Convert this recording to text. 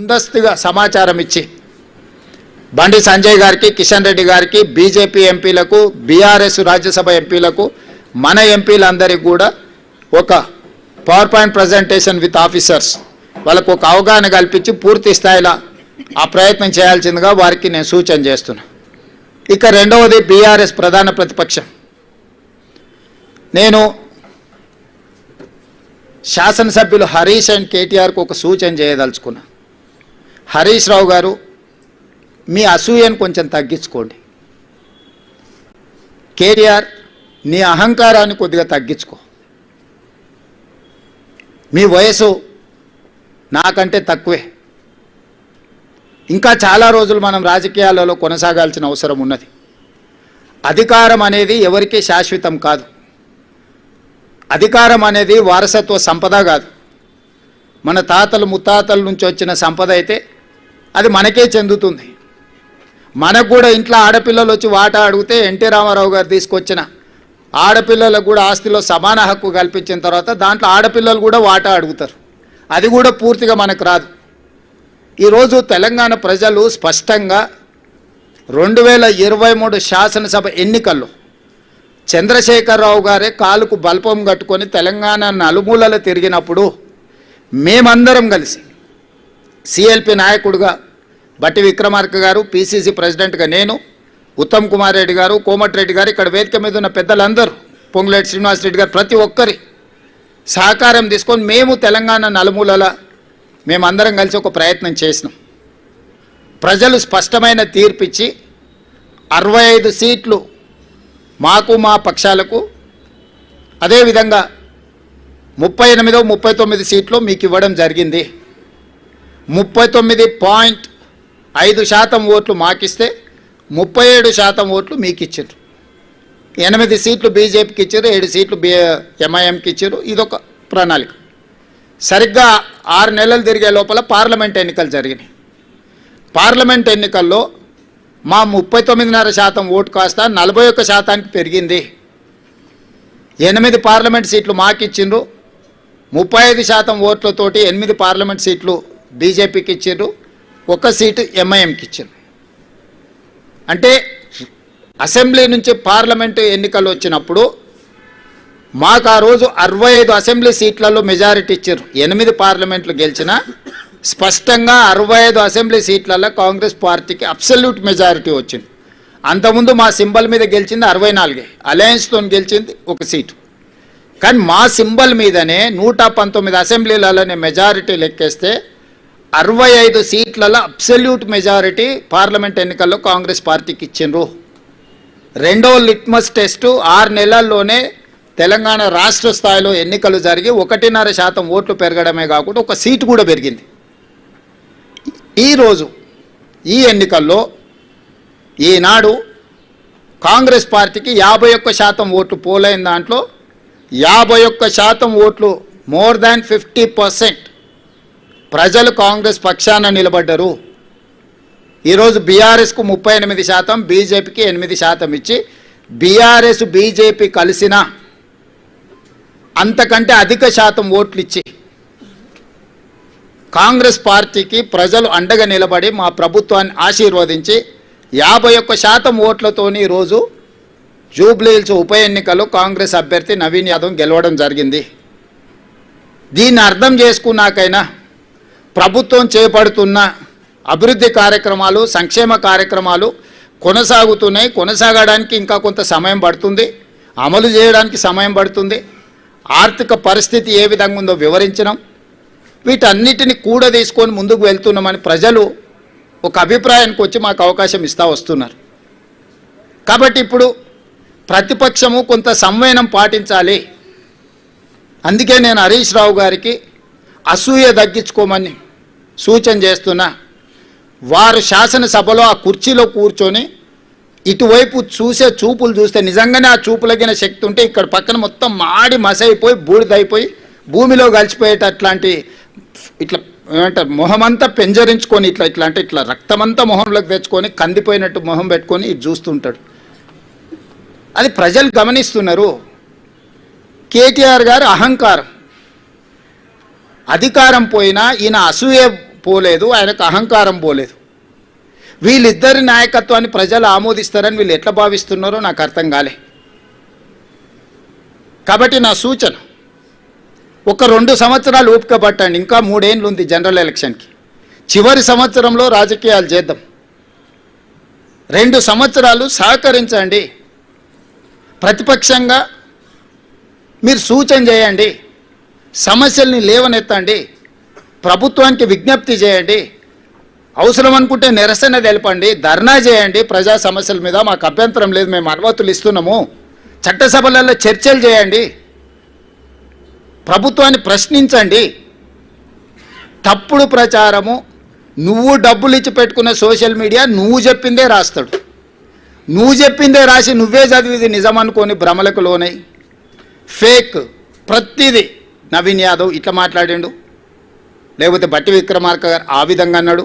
ముందస్తుగా సమాచారం ఇచ్చి బండి సంజయ్ గారికి, కిషన్ రెడ్డి గారికి, బీజేపీ ఎంపీలకు, బీఆర్ఎస్ రాజ్యసభ ఎంపీలకు, మన ఎంపీలందరికీ కూడా ఒక power point presentation with officers వాళ్ళకు ఒక అవగాహన కల్పించి పూర్తి స్థాయిలో ఆ ప్రయత్నం చేయాల్సిందిగా వారికి నేను సూచన చేస్తున్నా. ఇక రెండవది బీఆర్ఎస్ ప్రధాన ప్రతిపక్షం. నేను శాసనసభ్యులు హరీష్ అండ్ కేటీఆర్కు ఒక సూచన చేయదలుచుకున్నా. హరీష్ రావు గారు, మీ అసూయను కొంచెం తగ్గించుకోండి. కేటీఆర్, నీ అహంకారాన్ని కొద్దిగా తగ్గించుకో. మీ వయసు నాకంటే తక్కువే. ఇంకా చాలా రోజులు మనం రాజకీయాలలో కొనసాగాల్సిన అవసరం ఉన్నది. అధికారం అనేది ఎవరికీ శాశ్వతం కాదు. అధికారం అనేది వారసత్వ సంపద కాదు. మన తాతలు ముత్తాతల నుంచి వచ్చిన సంపద అయితే అది మనకే చెందుతుంది. మనకు కూడా ఇంట్లో ఆడపిల్లలు వచ్చి వాటా అడిగితే ఎన్టీ రామారావు గారు తీసుకొచ్చిన ఆడపిల్లలకు కూడా ఆస్తిలో సమాన హక్కు కల్పించిన తర్వాత దాంట్లో ఆడపిల్లలు కూడా వాటా అడుగుతారు. అది కూడా పూర్తిగా మనకు రాదు. ఈరోజు తెలంగాణ ప్రజలు స్పష్టంగా 2023 శాసనసభ ఎన్నికల్లో చంద్రశేఖరరావు గారే కాలుకు బల్పం కట్టుకొని తెలంగాణ నలుమూలలు తిరిగినప్పుడు మేమందరం కలిసి సిఎల్పి నాయకుడుగా బట్టి విక్రమార్క గారు, పిసిసి ప్రెసిడెంట్గా నేను, ఉత్తమ్ కుమార్ రెడ్డి గారు, కోమటిరెడ్డి గారు, ఇక్కడ వేదిక మీద ఉన్న పెద్దలందరూ, పొంగులేటి శ్రీనివాసరెడ్డి గారు, ప్రతి ఒక్కరి సహకారం తీసుకొని మేము తెలంగాణ నలుమూలల మేమందరం కలిసి ఒక ప్రయత్నం చేసినాం. ప్రజలు స్పష్టమైన తీర్పిచ్చి 65 సీట్లు మాకు, మా పక్షాలకు, అదేవిధంగా 39 సీట్లు మీకు ఇవ్వడం జరిగింది. 39.5% ఓట్లు మాకిస్తే 37% ఓట్లు మీకు ఇచ్చారు. 8 సీట్లు బీజేపీకి ఇచ్చారు, 7 సీట్లు ఎంఐఎంకి ఇచ్చారు. ఇదొక ప్రణాళిక. సరిగ్గా 6 నెలలు తిరిగే లోపల పార్లమెంట్ ఎన్నికలు జరిగినాయి. పార్లమెంట్ ఎన్నికల్లో మా 39.5% ఓటు కాస్త 41%కి పెరిగింది. 8 పార్లమెంట్ సీట్లు మాకు ఇచ్చిండ్రు. 35% ఓట్లతోటి 8 పార్లమెంట్ సీట్లు బీజేపీకి ఇచ్చారు, 1 సీటు ఎంఐఎంకి ఇచ్చారు. అంటే అసెంబ్లీ నుంచి పార్లమెంటు ఎన్నికలు వచ్చినప్పుడు మాకు ఆ రోజు 65 అసెంబ్లీ సీట్లలో మెజారిటీ ఇచ్చారు. 8 పార్లమెంట్లు గెలిచిన స్పష్టంగా 65 అసెంబ్లీ సీట్లలో కాంగ్రెస్ పార్టీకి అబ్సల్యూట్ మెజారిటీ వచ్చింది. అంతకుముందు మా సింబల్ మీద గెలిచింది 64, అలయన్స్తో గెలిచింది 1 సీటు. కానీ మా సింబల్ మీదనే 119 అసెంబ్లీలలోనే మెజారిటీ లెక్కేస్తే 65 సీట్లలో అబ్సల్యూట్ మెజారిటీ పార్లమెంట్ ఎన్నికల్లో కాంగ్రెస్ పార్టీకి ఇచ్చిండ్రు. రెండో లిట్మస్ టెస్టు 6 నెలల్లోనే తెలంగాణ రాష్ట్ర స్థాయిలో ఎన్నికలు జరిగి 1.5% ఓట్లు పెరగడమే కాకుండా 1 సీటు కూడా పెరిగింది. ఈరోజు ఈ ఎన్నికల్లో ఈనాడు కాంగ్రెస్ పార్టీకి 51% ఓట్లు పోలైన దాంట్లో 51% ఓట్లు, మోర్ దాన్ 50% ప్రజలు కాంగ్రెస్ పక్షాన నిలబడ్డారు. ఈరోజు బీఆర్ఎస్కు 38%, బీజేపీకి 8% ఇచ్చి బీఆర్ఎస్ బీజేపీ కలిసిన అంతకంటే అధిక శాతం ఓట్లు ఇచ్చి కాంగ్రెస్ పార్టీకి ప్రజలు అండగా నిలబడి మా ప్రభుత్వాన్ని ఆశీర్వదించి 51% ఓట్లతోని ఈరోజు జూబ్లీహిల్స్ ఉప ఎన్నికలో కాంగ్రెస్ అభ్యర్థి నవీన్ యాదవ్ గెలవడం జరిగింది. దీన్ని అర్థం చేసుకున్నాకైనా ప్రభుత్వం చేపడుతున్న అభివృద్ధి కార్యక్రమాలు, సంక్షేమ కార్యక్రమాలు కొనసాగుతున్నాయి. కొనసాగడానికి ఇంకా కొంత సమయం పడుతుంది, అమలు చేయడానికి సమయం పడుతుంది. ఆర్థిక పరిస్థితి ఏ విధంగా ఉందో వివరించడం, వీటన్నిటిని కూడా తీసుకొని ముందుకు వెళ్తున్నామని ప్రజలు ఒక అభిప్రాయానికి వచ్చి మాకు అవకాశం ఇస్తూ వస్తున్నారు. కాబట్టి ఇప్పుడు ప్రతిపక్షము కొంత సంవయనం పాటించాలి. అందుకే నేను హరీష్ రావు గారికి అసూయ తగ్గించుకోమని సూచన చేస్తున్నా. వారు శాసనసభలో ఆ కుర్చీలో కూర్చొని ఇటువైపు చూసే చూపులు చూస్తే నిజంగానే ఆ చూపులగిన శక్తి ఉంటే ఇక్కడ పక్కన మొత్తం మాడి మసైపోయి బూడిదైపోయి భూమిలో కలిసిపోయేటట్లాంటి ఇట్లా ఏమంటారు మొహమంతా పెంజరించుకొని ఇట్లా అంటే ఇట్లా రక్తమంతా మొహంలోకి తెచ్చుకొని కందిపోయినట్టు మొహం పెట్టుకొని ఇది చూస్తుంటాడు. అది ప్రజలు గమనిస్తున్నారు. కేటీఆర్ గారు అహంకారం, అధికారం పోయినా ఈయన అసూయ పోలేదు, ఆయనకు అహంకారం పోలేదు. వీళ్ళిద్దరి నాయకత్వాన్ని ప్రజలు ఆమోదిస్తారని వీళ్ళు ఎట్లా భావిస్తున్నారో నాకు అర్థం కాలే. కాబట్టి నా సూచన, ఒక 2 సంవత్సరాలు ఓపిక పట్టండి, ఇంకా 3 ఏళ్ళు ఉంది జనరల్ ఎలక్షన్కి. చివరి సంవత్సరంలో రాజకీయాలు చేద్దాం. 2 సంవత్సరాలు సహకరించండి, ప్రతిపక్షంగా మీరు సూచన చేయండి, సమస్యల్ని లేవనెత్తండి, ప్రభుత్వానికి విజ్ఞప్తి చేయండి, అవసరం అనుకుంటే నిరసన తెలపండి, ధర్నా చేయండి. ప్రజా సమస్యల మీద మాకు అభ్యంతరం లేదు, మేము అనుమతులు ఇస్తున్నాము. చట్టసభలలో చర్చలు చేయండి, ప్రభుత్వాన్ని ప్రశ్నించండి. తప్పుడు ప్రచారము, నువ్వు డబ్బులు ఇచ్చి పెట్టుకున్న సోషల్ మీడియా నువ్వు చెప్పిందే రాస్తాడు, నువ్వు చెప్పిందే రాసి నువ్వే చదివిది నిజం అనుకొని భ్రమలకు లోనై ఫేక్ ప్రతిదీ. నవీన్ యాదవ్ ఇట్లా మాట్లాడిండు, లేకపోతే బట్టి విక్రమార్క గారు ఆ విధంగా అన్నాడు.